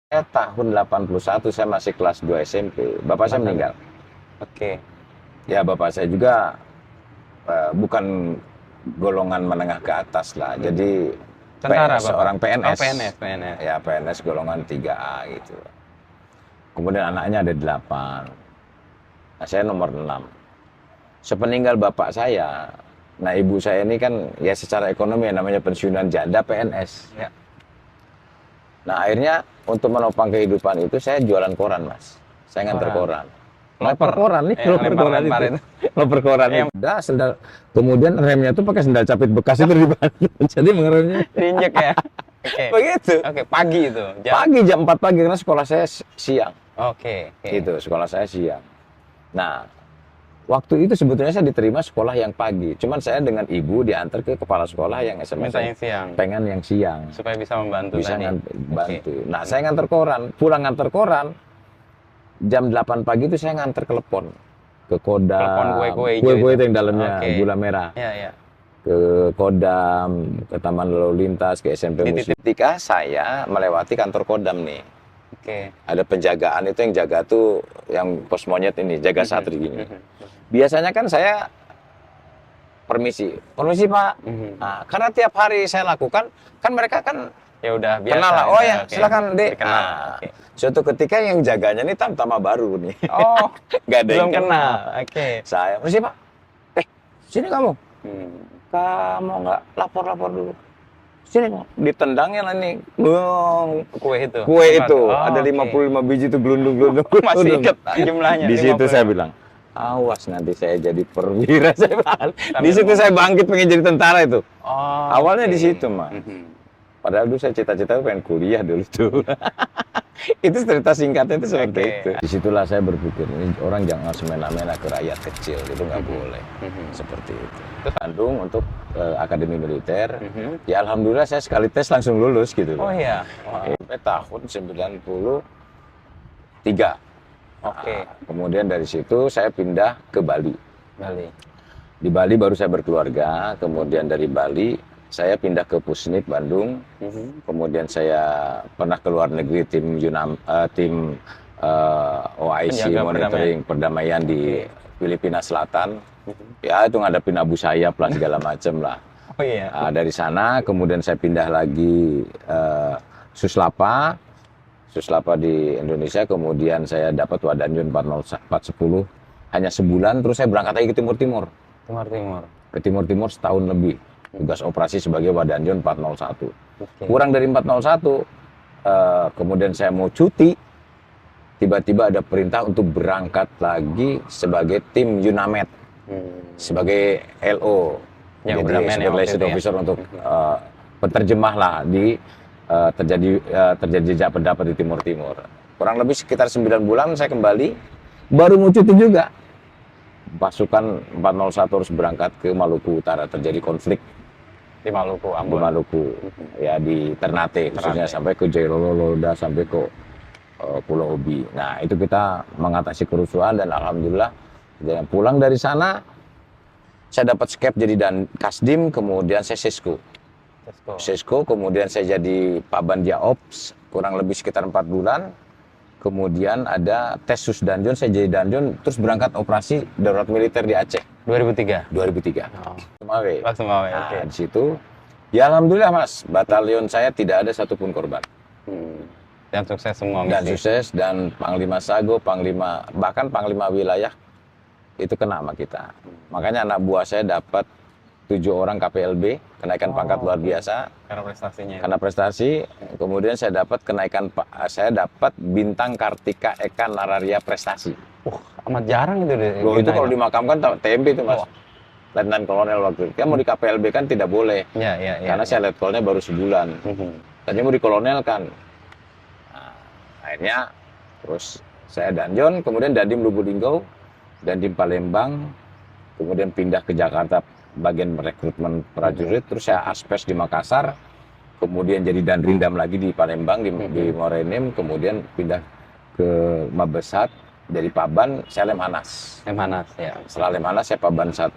Saya tahun 81 saya masih kelas 2 SMP. Bapak saya meninggal. Oke. Ya bapak saya juga bukan golongan menengah ke atas lah. Jadi Tentara Bapak? seorang Oh, PNS. PNS. Ya PNS golongan 3A gitu. Kemudian anaknya ada 8. Nah, saya nomor 6. Sepeninggal bapak saya, nah ibu saya ini kan ya secara ekonomi namanya pensiunan janda PNS. Ya. Nah akhirnya untuk menopang kehidupan itu saya jualan koran mas. Saya nganter koran. Loper koran nih, loper koran itu. Loper koran itu. Udah sendal. Kemudian remnya tuh pakai sendal capit bekas itu dibantu. Jadi mengeremnya diinjek ya. Oke. Begitu. Oke, pagi itu. Pagi jam 4 pagi karena sekolah saya siang. Oke. Itu sekolah saya siang. Nah, waktu itu sebetulnya saya diterima sekolah yang pagi. Cuman saya dengan ibu diantar ke kepala sekolah yang SMS. Minta yang siang. Pengen yang siang. Supaya bisa membantu bisa tadi. Bantu. Nah, saya nganter koran. Pulang nganter koran, jam 8 pagi itu saya nganter telepon. Ke Kodam. Telepon kue-kue itu yang dalamnya gula merah. Iya. Ke Kodam, ke Taman Lalu Lintas, ke SMP Muslim. Ketika saya melewati kantor Kodam nih. Oke. Ada penjagaan itu yang jaga tuh yang pos monyet ini, jaga satri gini. Biasanya kan saya permisi Pak. Nah, karena tiap hari saya lakukan, kan mereka kan ya udah biasa. Kenal lah. Oh ya, silakan Dek. Nah, suatu ketika yang jaganya ini tamtama baru nih. Oh, nggak ada yang belum kenal. Oke. Saya, permisi Pak. Sini kamu. Kamu nggak lapor dulu. Sini ditendangnya lah nih. Kue itu. Ada 55 biji tuh gelundung. Masih ingat jumlahnya. Di situ saya bilang, awas nanti saya jadi perwira. Di situ saya bangkit pengen jadi tentara itu. Awalnya di situ Mas. Padahal dulu saya cita-cita pengen kuliah dulu tuh. Itu cerita singkatnya itu seperti itu. Disitulah saya berpikir, ini orang jangan semena-mena ke rakyat kecil, itu nggak boleh. Seperti itu. Bandung untuk Akademi Militer. Ya alhamdulillah saya sekali tes langsung lulus gitu. Oh iya. Sampai tahun 93. Oke. Kemudian dari situ saya pindah ke Bali. Di Bali baru saya berkeluarga, kemudian dari Bali saya pindah ke Pusnip Bandung, kemudian saya pernah ke luar negeri tim OIC monitoring perdamaian di Filipina Selatan. Ya itu ngadepin Abu Sayyaf lah segala macam lah. Oh iya. Dari sana kemudian saya pindah lagi Suslapa di Indonesia, kemudian saya dapat Wadanjun 410 hanya sebulan, terus saya berangkat lagi ke Timur Timur. Ke Timur Timur setahun lebih. Tugas operasi sebagai Wadanjun 401. Kurang dari 401, kemudian saya mau cuti, tiba-tiba ada perintah untuk berangkat lagi sebagai tim Yunamed, sebagai LO, jadi sebagai liaison officer untuk penerjemah lah di terjadi jejak pendapat di Timur Timur. Kurang lebih sekitar 9 bulan saya kembali, baru mau cuti juga. Pasukan 401 harus berangkat ke Maluku Utara, terjadi konflik di Maluku, ya di Ternate khususnya sampai ke Jailolo, sampai ke Pulau Obi. Nah itu kita mengatasi kerusuhan dan alhamdulillah pulang dari sana saya dapat skep jadi Kasdim, kemudian saya Sesko, kemudian saya jadi Pabandia Ops kurang lebih sekitar 4 bulan. Kemudian ada tes Susdanjun, saya jadi Danjun, terus berangkat operasi darurat militer di Aceh. 2003. Semawe. Oke. Di situ, ya alhamdulillah Mas, batalion saya tidak ada satupun korban. Dan sukses semua. Dan sukses, dan Panglima Sago, bahkan Panglima Wilayah itu kena sama kita. Makanya anak buah saya dapat 7 orang KPLB, kenaikan pangkat luar biasa. Karena prestasi. Kemudian saya dapat bintang Kartika Eka Nararia Prestasi. Amat jarang itu deh. Itu kalau dimakamkan TMP itu Mas. Letnan Kolonel waktu itu. Kan mau di KPLB kan tidak boleh. Karena saya letkolnya baru sebulan. Tadinya mau di Kolonel kan. Nah, akhirnya terus saya Danjon, kemudian Dandim Lubulinggo, Dandim Palembang, kemudian pindah ke Jakarta bagian rekrutmen prajurit, terus saya Aspes di Makassar, kemudian jadi Danrindam lagi di Palembang, di Morenim, kemudian pindah ke Mabesat, dari Paban saya Lemhanas. Ya. Setelah Lemhanas saya Paban 1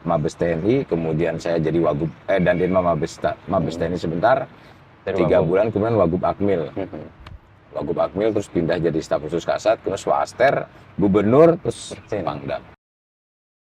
Mabes TNI, kemudian saya jadi Wagub Dandim Mabes TNI sebentar, 3 bulan, kemudian Wagub Akmil. Wagub Akmil, terus pindah jadi staf khusus Kasat, terus Waster, gubernur, terus Bersin. Pangdam.